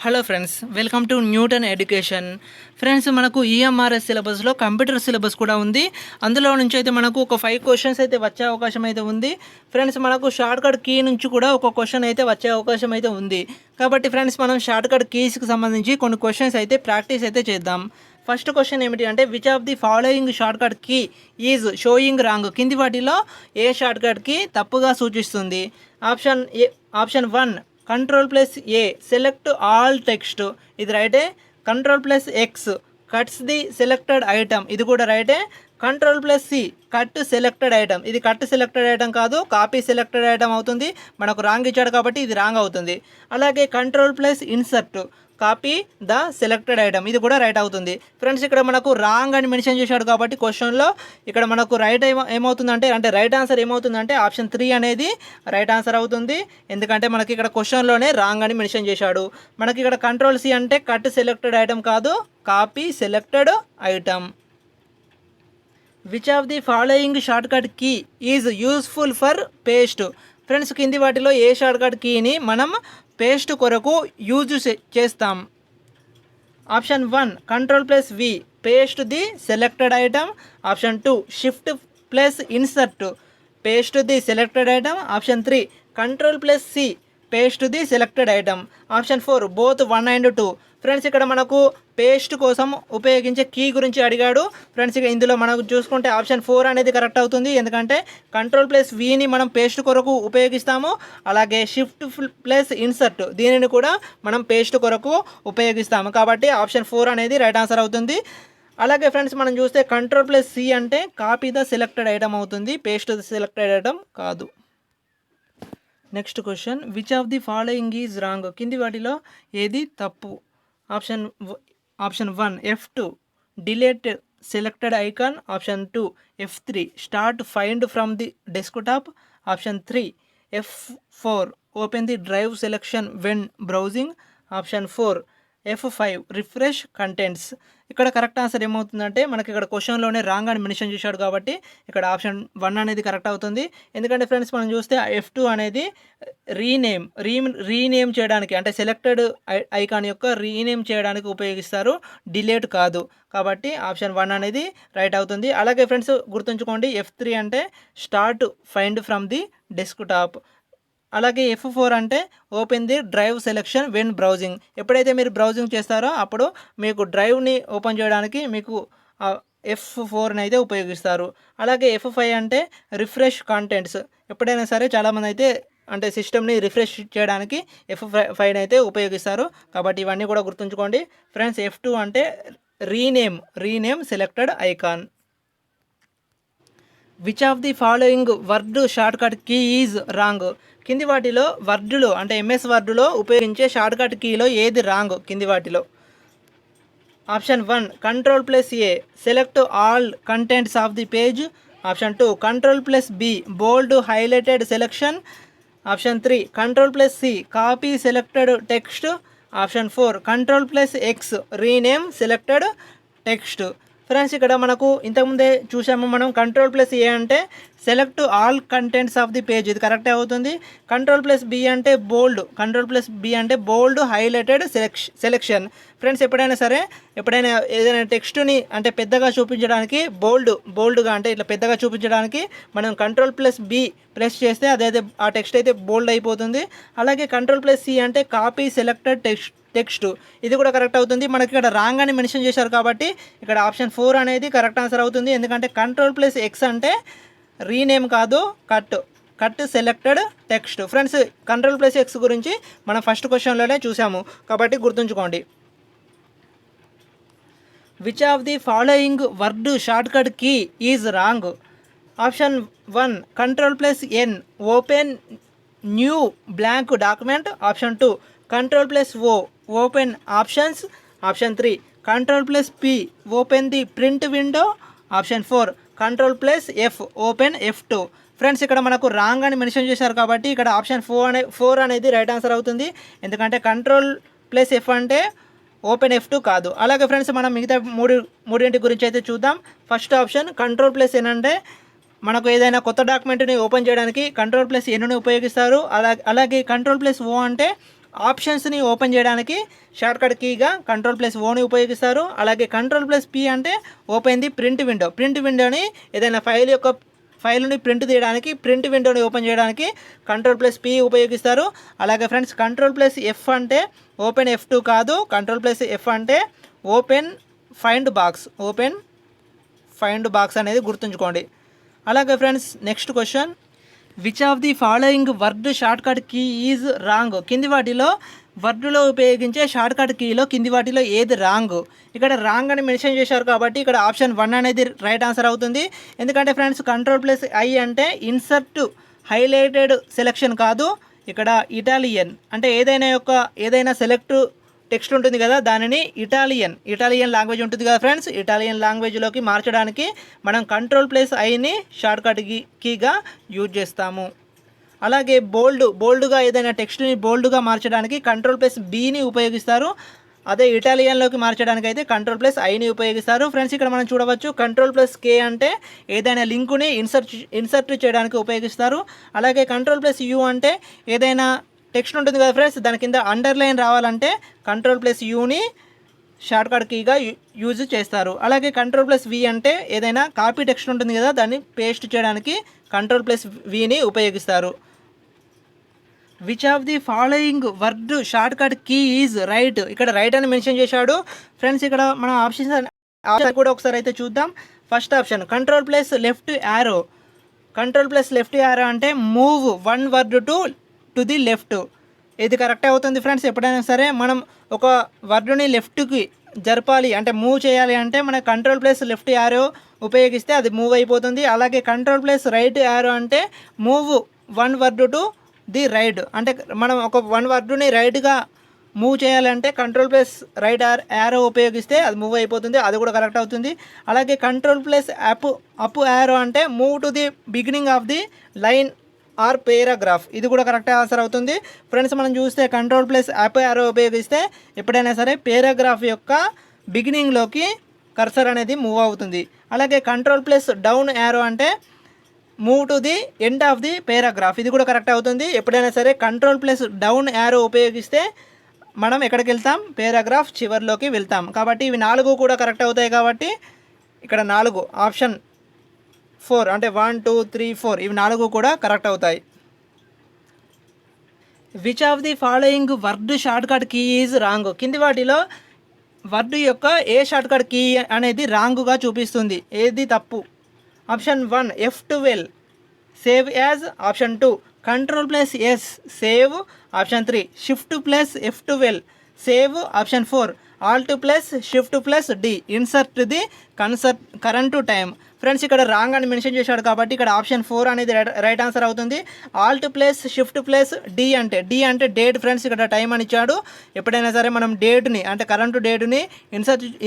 Hello friends, welcome to Newton education. Friends, మనకు EMRS సిలబస్లో computer syllabus కూడా ఉంది. అందులో నుంచి అయితే మనకు ఒక 5 క్వశ్చన్స్ అయితే వచ్చే అవకాశం అయితే ఉంది. ఫ్రెండ్స్, మనకు షార్ట్కట్ కీ నుంచి కూడా ఒక క్వశ్చన్ అయితే వచ్చే అవకాశం అయితే ఉంది. కాబట్టి ఫ్రెండ్స్, మనం షార్ట్కట్ కీస్కి సంబంధించి కొన్ని క్వశ్చన్స్ అయితే ప్రాక్టీస్ అయితే చేద్దాం. ఫస్ట్ క్వశ్చన్ ఏమిటి అంటే, which of the following shortcut key is showing wrong? కింది వాటిలో ఏ షార్ట్కట్ కీ తప్పుగా సూచిస్తుంది? Option 1 Ctrl+A select all text, ఇది రైటే. Ctrl+X cuts the selected item, ఇది కూడా రైటే. Ctrl+C కట్ సెలెక్టెడ్ ఐటమ్, ఇది కట్ సెలెక్టెడ్ ఐటమ్ కాదు, కాపీ సెలెక్టెడ్ ఐటమ్ అవుతుంది. మనకు రాంగ్ ఇచ్చాడు కాబట్టి ఇది రాంగ్ అవుతుంది. అలాగే Ctrl+Insert copy the selected item, ఇది కూడా రైట్ అవుతుంది. ఫ్రెండ్స్, ఇక్కడ మనకు రాంగ్ అని మెన్షన్ చేశాడు కాబట్టి క్వశ్చన్లో ఇక్కడ మనకు రైట్ ఏమవుతుందంటే రైట్ ఆన్సర్ ఏమవుతుందంటే ఆప్షన్ 3 అనేది రైట్ ఆన్సర్ అవుతుంది. ఎందుకంటే మనకి ఇక్కడ క్వశ్చన్లోనే రాంగ్ అని మెన్షన్ చేశాడు. మనకి ఇక్కడ Ctrl+C అంటే కట్ సెలెక్టెడ్ ఐటమ్ కాదు, copy selected item. Which of the following shortcut key is useful for paste? Friends, కింది వాటిలో ఏ షార్ట్కట్ కీని మనం పేస్ట్ కొరకు యూజ్ చేస్తాం? Option 1 Ctrl+V paste the selected item. Option 2 Shift+Insert paste the selected item. Option 3 Ctrl+C paste the selected item. Option 4 both 1 and 2. Friends, ఇక్కడ మనకు paste కోసం ఉపయోగించే కీ గురించి అడిగాడు. ఫ్రెండ్స్, ఇక ఇందులో మనకు చూసుకుంటే ఆప్షన్ 4 అనేది కరెక్ట్ అవుతుంది. ఎందుకంటే Ctrl+Vని మనం పేస్ట్ కొరకు ఉపయోగిస్తాము. అలాగే Shift+Insert దీనిని కూడా మనం పేస్ట్ కొరకు ఉపయోగిస్తాము. కాబట్టి ఆప్షన్ 4 అనేది రైట్ ఆన్సర్ అవుతుంది. అలాగే ఫ్రెండ్స్, మనం చూస్తే Ctrl+C అంటే కాపీ ద సెలెక్టెడ్ ఐటమ్ అవుతుంది, పేస్ట్ ద సెలెక్టెడ్ ఐటమ్ కాదు. Next question, which of the following is wrong? కింది వాటిలో ఏది తప్పు? Option 1 F2 delete selected icon. Option 2 F3 start find from the desktop. Option 3 F4 open the drive selection when browsing. Option 4 F5 refresh contents. ఇక్కడ correct answer ఏమవుతుందంటే, మనకి ఇక్కడ క్వశ్చన్లోనే wrong అని mention చేశాడు కాబట్టి ఇక్కడ ఆప్షన్ 1 అనేది కరెక్ట్ అవుతుంది. ఎందుకంటే ఫ్రెండ్స్, మనం చూస్తే F2 అనేది రీనేమ్ చేయడానికి, అంటే సెలెక్టెడ్ ఐకాన్ యొక్క రీనేమ్ చేయడానికి ఉపయోగిస్తారు, డిలీట్ కాదు. కాబట్టి ఆప్షన్ 1 అనేది రైట్ అవుతుంది. అలాగే ఫ్రెండ్స్, గుర్తుంచుకోండి, F3 అంటే start find from the desktop. అలాగే F4 అంటే open the drive selection when browsing. ఎప్పుడైతే మీరు బ్రౌజింగ్ చేస్తారో అప్పుడు మీకు డ్రైవ్ని ఓపెన్ చేయడానికి మీకు F4ని అయితే ఉపయోగిస్తారు. అలాగే F5 అంటే రిఫ్రెష్ కాంటెంట్స్. ఎప్పుడైనా సరే చాలామంది అయితే అంటే సిస్టమ్ని రిఫ్రెష్ చేయడానికి F5 అయితే ఉపయోగిస్తారు. కాబట్టి ఇవన్నీ కూడా గుర్తుంచుకోండి. ఫ్రెండ్స్, F2 అంటే rename selected icon. Which of the following word shortcut key is wrong? కింది వాటిలో వర్డ్లో అంటే MS వర్డ్లో ఉపయోగించే షార్ట్కట్ కీలో ఏది రాంగ్? కింది వాటిలో option 1 Ctrl+A select all contents of the page. Option 2 Ctrl+B bold highlighted selection. Option 3 Ctrl+C copy selected text. Option 4 Ctrl+X rename selected text. Friends, ఇక్కడ మనకు ఇంతకుముందే చూసాము మనం, Ctrl+A అంటే select all contents of the page, ఇది కరెక్టే అవుతుంది. Ctrl+B అంటే బోల్డ్ హైలైటెడ్ సెలెక్షన్. ఫ్రెండ్స్, ఎప్పుడైనా ఏదైనా టెక్స్ట్ని అంటే పెద్దగా చూపించడానికి బోల్డ్గా అంటే ఇట్లా పెద్దగా చూపించడానికి మనం Ctrl+B ప్రెస్ చేస్తే అదైతే ఆ టెక్స్ట్ అయితే బోల్డ్ అయిపోతుంది. అలాగే Ctrl+C అంటే కాపీ సెలెక్టెడ్ టెక్స్ట్, ఇది కూడా కరెక్ట్ అవుతుంది. మనకి ఇక్కడ రాంగ్ అని మెన్షన్ చేశారు కాబట్టి ఇక్కడ ఆప్షన్ 4 అనేది కరెక్ట్ ఆన్సర్ అవుతుంది. ఎందుకంటే Ctrl+X అంటే రీనేమ్ కాదు, cut selected text. Friends, Ctrl+X గురించి మనం ఫస్ట్ క్వశ్చన్లోనే చూసాము కాబట్టి గుర్తుంచుకోండి. Which of the following word shortcut key is wrong? Option 1 Ctrl+N open new blank document. Option 2 Ctrl+O open options. Option 3 Ctrl+P open the print window. Option 4 Ctrl+F open F2. Friends, ఇక్కడ మనకు wrong అని mention చేశారు కాబట్టి ఇక్కడ option 4 అనేది right answer అవుతుంది. ఎందుకంటే Ctrl+F అంటే ఓపెన్ F2 కాదు. అలాగే ఫ్రెండ్స్, మనం మిగతా మూడింటి గురించి అయితే చూద్దాం. ఫస్ట్ ఆప్షన్ Ctrl+N అంటే మనకు ఏదైనా కొత్త డాక్యుమెంట్ని ఓపెన్ చేయడానికి Ctrl+Nని ఉపయోగిస్తారు. అలాగే Ctrl+O అంటే ఆప్షన్స్ని ఓపెన్ చేయడానికి షార్ట్కట్ కీగా Ctrl+Oని ఉపయోగిస్తారు. అలాగే Ctrl+P అంటే open the print window. Print విండోని ఏదైనా ఫైల్ని ప్రింట్ తీయడానికి ప్రింట్ విండోని ఓపెన్ చేయడానికి Ctrl+P ఉపయోగిస్తారు. అలాగే ఫ్రెండ్స్ Ctrl+F అంటే ఓపెన్ F2 కాదు, Ctrl+F అంటే ఓపెన్ ఫైండ్ బాక్స్ అనేది గుర్తుంచుకోండి. అలాగే friends next question, which of the following word shortcut key is wrong? కింది వాటిలో వర్డ్లో ఉపయోగించే షార్ట్కట్ కీలో కింది వాటిలో ఏది రాంగ్? ఇక్కడ రాంగ్ అని మెన్షన్ చేశారు కాబట్టి ఇక్కడ ఆప్షన్ 1 అనేది రైట్ ఆన్సర్ అవుతుంది. ఎందుకంటే ఫ్రెండ్స్ Ctrl+I అంటే ఇన్సర్ట్ హైలైటెడ్ సెలెక్షన్ కాదు, ఇక్కడ ఇటాలియన్ అంటే ఏదైనా సెలెక్ట్ టెక్స్ట్ ఉంటుంది కదా, దానిని ఇటాలియన్ లాంగ్వేజ్ ఉంటుంది కదా ఫ్రెండ్స్, ఇటాలియన్ లాంగ్వేజ్లోకి మార్చడానికి మనం Ctrl+Iని షార్ట్కట్ కీగా యూజ్ చేస్తాము. అలాగే బోల్డ్గా ఏదైనా టెక్స్ట్ని బోల్డ్గా మార్చడానికి Ctrl+Bని ఉపయోగిస్తారు. అదే ఇటాలియన్లోకి మార్చడానికి అయితే Ctrl+Iని ఉపయోగిస్తారు. ఫ్రెండ్స్ ఇక్కడ మనం చూడవచ్చు Ctrl+K అంటే ఏదైనా లింకుని ఇన్సర్ట్ చేయడానికి ఉపయోగిస్తారు. అలాగే Ctrl+U అంటే ఏదైనా టెక్స్ట్ ఉంటుంది కదా ఫ్రెండ్స్, దాని కింద అండర్లైన్ రావాలంటే Ctrl+Uని షార్ట్కట్ కీగా యూజ్ చేస్తారు. అలాగే Ctrl+V అంటే ఏదైనా కాపీ టెక్స్ట్ ఉంటుంది కదా, దాన్ని పేస్ట్ చేయడానికి Ctrl+Vని ఉపయోగిస్తారు. Which of the following word shortcut key is right? ఇక్కడ రైట్ అని మెన్షన్ చేశాడు. ఫ్రెండ్స్ ఇక్కడ మనం ఆప్షన్ కూడా ఒకసారి అయితే చూద్దాం. ఫస్ట్ ఆప్షన్ Ctrl+Left యారో అంటే move one word to the left. ఇది కరెక్ట్ అవుతుంది ఫ్రెండ్స్. ఎప్పుడైనా సరే మనం ఒక వర్డ్ని లెఫ్ట్కి జరపాలి అంటే మూవ్ చేయాలి అంటే మన Ctrl+Left యారో ఉపయోగిస్తే అది మూవ్ అయిపోతుంది. అలాగే Ctrl+Right యారో అంటే move one word to the right, అంటే మనం ఒక వన్ వర్డ్ని రైట్గా మూవ్ చేయాలంటే Ctrl+Right యారో ఉపయోగిస్తే అది మూవ్ అయిపోతుంది, అది కూడా కరెక్ట్ అవుతుంది. అలాగే Ctrl+Up యారో అంటే move to the beginning of the line or paragraph, ఇది కూడా కరెక్ట్ ఆన్సర్ అవుతుంది. ఫ్రెండ్స్ మనం చూస్తే Ctrl+Up యారో ఉపయోగిస్తే ఎప్పుడైనా సరే పేరాగ్రాఫ్ యొక్క బిగినింగ్లోకి కర్సర్ అనేది మూవ్ అవుతుంది. అలాగే Ctrl+Down యారో అంటే move to the end of the paragraph, ఇది కూడా కరెక్ట్ అవుతుంది. ఎప్పుడైనా సరే Ctrl+Down యారో ఉపయోగిస్తే మనం ఎక్కడికి వెళ్తాం? పేరాగ్రాఫ్ చివరిలోకి వెళ్తాం. కాబట్టి ఇవి 4 కూడా కరెక్ట్ అవుతాయి. కాబట్టి ఇక్కడ 4 ఆప్షన్ 4 అంటే 1 2 3 4 ఇవి 4 కూడా కరెక్ట్ అవుతాయి. Which of the following word shortcut key is wrong? కింది వాటిలో వర్డ్ యొక్క ఏ షార్ట్కట్ కీ అనేది రాంగ్గా చూపిస్తుంది, ఏది తప్పు? Option 1 F12 save as, option 2 Ctrl+S save, option 3 Shift+F12 save, option 4 Alt+Shift+D insert the current time. Friends ఇక్కడ రాంగ్ అని మెన్షన్ చేశాడు కాబట్టి ఇక్కడ ఆప్షన్ 4 అనేది రైట్ ఆన్సర్ అవుతుంది. Alt+Shift+D అంటే డేట్ ఫ్రెండ్స్, ఇక్కడ టైం అని ఇచ్చాడు. ఎప్పుడైనా సరే మనం డేట్ని అంటే కరెంటు డేట్ని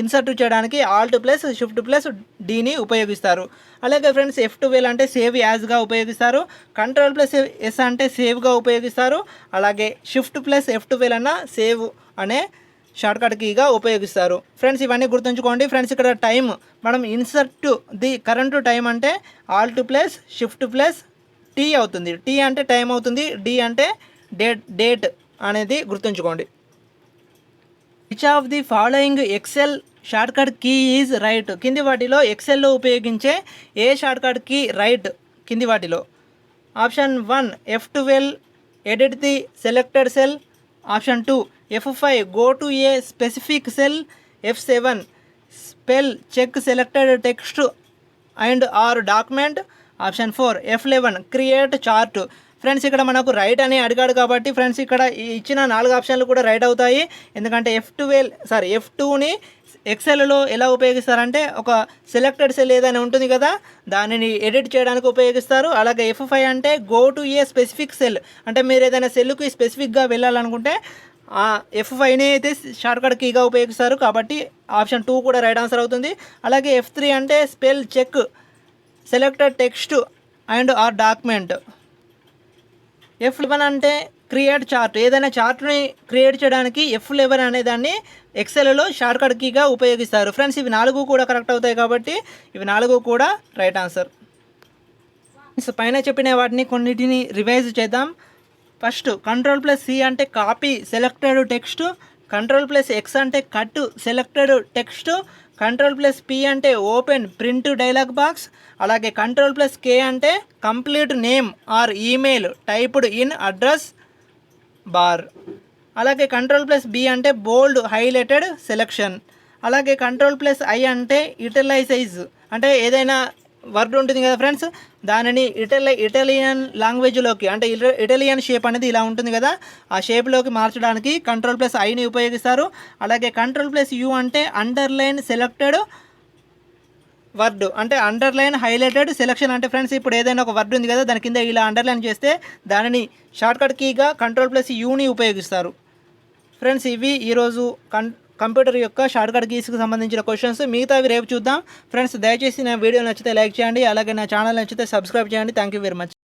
ఇన్సర్ట్ చేయడానికి Alt+Shift+Dని ఉపయోగిస్తారు. అలాగే ఫ్రెండ్స్ F12 అంటే సేవ్ యాజ్గా ఉపయోగిస్తారు. Ctrl+S అంటే సేవ్గా ఉపయోగిస్తారు. అలాగే Shift+F12 అన్న సేవ్ అనే షార్ట్కట్ కీగా ఉపయోగిస్తారు. ఫ్రెండ్స్ ఇవన్నీ గుర్తుంచుకోండి. ఫ్రెండ్స్ ఇక్కడ టైం మనం ఇన్సర్ట్ ది కరెంటు టైం అంటే Alt+Shift+T అవుతుంది. T అంటే టైం అవుతుంది, D అంటే డేట్ అనేది గుర్తుంచుకోండి. Which of the following Excel shortcut key is right? కింది వాటిలో ఎక్సెల్లో ఉపయోగించే ఏ షార్ట్కట్ కీ రైట్? కింది వాటిలో option 1 F12 edit the selected cell, option 2 F5 go to a specific cell, F7 spell check selected text and or document, option 4 F11 create chart. Friends ఇక్కడ మనకు right అని అడిగాడు కాబట్టి ఫ్రెండ్స్ ఇక్కడ ఇచ్చిన 4 ఆప్షన్లు కూడా రైట్ అవుతాయి. ఎందుకంటే F2ని ఎక్సెల్లో ఎలా ఉపయోగిస్తారంటే ఒక సెలెక్టెడ్ సెల్ ఏదైనా ఉంటుంది కదా, దానిని ఎడిట్ చేయడానికి ఉపయోగిస్తారు. అలాగే F5 అంటే go to a specific cell, అంటే మీరు ఏదైనా సెల్కి స్పెసిఫిక్గా వెళ్ళాలనుకుంటే ఆ F5ని అయితే షార్ట్కట్ కీగా ఉపయోగిస్తారు. కాబట్టి ఆప్షన్ 2 కూడా రైట్ ఆన్సర్ అవుతుంది. అలాగే F3 అంటే spell check selected text and or document. F11 అంటే క్రియేట్ చార్ట్, ఏదైనా చార్ట్ని క్రియేట్ చేయడానికి F11 అనే దాన్ని ఎక్సెల్లో షార్ట్కట్ కీగా ఉపయోగిస్తారు. ఫ్రెండ్స్ ఇవి 4 కూడా కరెక్ట్ అవుతాయి కాబట్టి ఇవి 4 కూడా రైట్ ఆన్సర్. పైన చెప్పిన వాటిని కొన్నిటిని రివైజ్ చేద్దాం. ఫస్ట్ Ctrl+C అంటే కాపీ సెలెక్టెడ్ టెక్స్ట్, Ctrl+X అంటే కట్ సెలెక్టెడ్ టెక్స్ట్, Ctrl+P అంటే ఓపెన్ ప్రింట్ డైలాగ్ బాక్స్, అలాగే Ctrl+K అంటే complete name or email typed in address bar, అలాగే Ctrl+B అంటే బోల్డ్ హైలైటెడ్ సెలెక్షన్, అలాగే Ctrl+I అంటే ఇటలైజైజ్ అంటే ఏదైనా వర్డ్ ఉంటుంది కదా ఫ్రెండ్స్, దానిని ఇటాలియన్ లాంగ్వేజ్లోకి అంటే ఇటాలియన్ షేప్ అనేది ఇలా ఉంటుంది కదా, ఆ షేప్లోకి మార్చడానికి Ctrl+Iని ఉపయోగిస్తారు. అలాగే Ctrl+U అంటే అండర్లైన్ సెలెక్టెడ్ వర్డ్ అంటే అండర్లైన్ హైలైటెడ్ సెలెక్షన్ అంటే ఫ్రెండ్స్ ఇప్పుడు ఏదైనా ఒక వర్డ్ ఉంది కదా, దాని కింద ఇలా అండర్లైన్ చేస్తే దానిని షార్ట్కట్ కీగా Ctrl+Uని ఉపయోగిస్తారు. ఫ్రెండ్స్ ఇవి ఈరోజు కంప్యూటర్ యొక్క షార్ట్కట్ కీస్కి సంబంధించిన క్వశ్చన్స్. మిగతావి రేపు చూద్దాం. ఫ్రెండ్స్ దయచేసి నా వీడియో నచ్చితే లైక్ చేయండి, అలాగే నా ఛానల్ నచ్చితే సబ్స్క్రైబ్ చేయండి. Thank you very much.